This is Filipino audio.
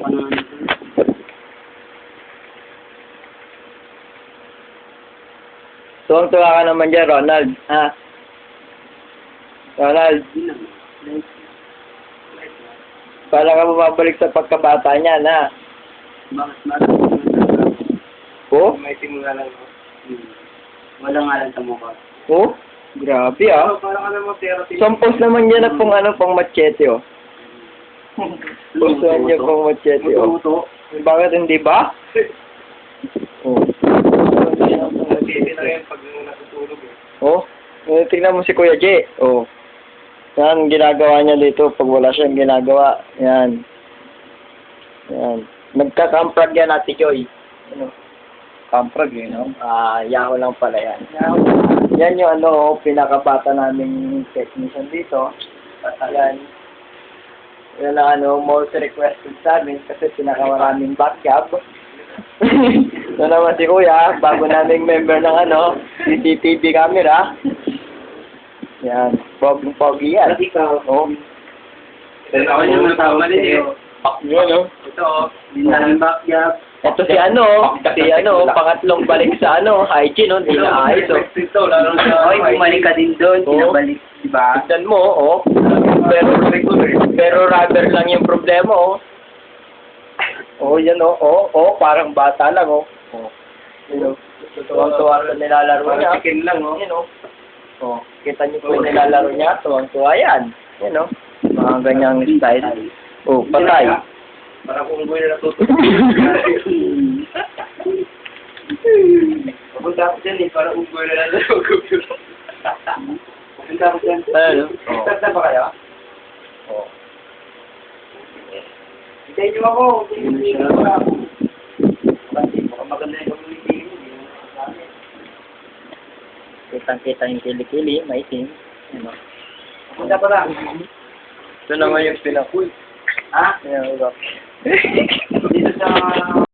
ka naman. Tuwang-tuwa ka naman dyan, Ronald. Ha? Ronald, para ka bumabalik sa pagkabata niya, na? Bakit? Oh? May simula lang. Wala nga lang sa mukha. Oh? Grabe, ah. Parang ano mo, therapy. Sampos naman yan na pang machete, oh. Pusuan niya pang machete, oh. Muto-muto. Bakit hindi ba? Oh. Machete na yan pag natutulog eh. Oh? Tingnan mo si Kuya J. Oh. Yan, ginagawa niya dito pag wala siyang ginagawa. Yan. Yan. Nagka-camprag yan, Ate Joy. Ano? Camprag, no? Yahoo lang pala yan. Yan yung ano, pinakabata naming technician dito. Yan. Yan ang ano, most requested sa amin kasi pinakamaraming backup. Ito naman si Kuya, bago naming member ng ano, CCTV camera. Yan, pogi yan. At ikaw, Oh. ako yung natawa mali eh. Yan, oh. Ito, binanang backyard. Ito si pangatlong balik sa ano, hygiene, no? Hindi na ayos, oh. Ito, lalo sa... Oy, bumalik ka din doon, pinabalik, diba? Tignan mo, oh. Pero rubber lang yung problema, oh. Oh, yan, oh. Oh, parang bata lang, oh. Oh. Yan, oh. Tuwang-tuwa sa nilalaro niya. Parang chicken lang, oh. Yan, oh. Oh, kita niyo po yung nilalaro niya, tuwang-tuwa yan. Yan, oh. Mga ganyang style. Oh, patay. Parang unggoy na natutulog. Papunta ako dyan eh, parang unggoy na natutulog. Papunta ako dyan. Ayun, oh. Start na ba kayo? Oh. Hintayin niyo ako. Hintayin niyo ako. Baka maganda yung community mo. Kitang-kita yung kilikili, maitim. Ano? Papunta pa lang. Ito naman yung pinakuy. Ha? Ayan, ito. Dito sa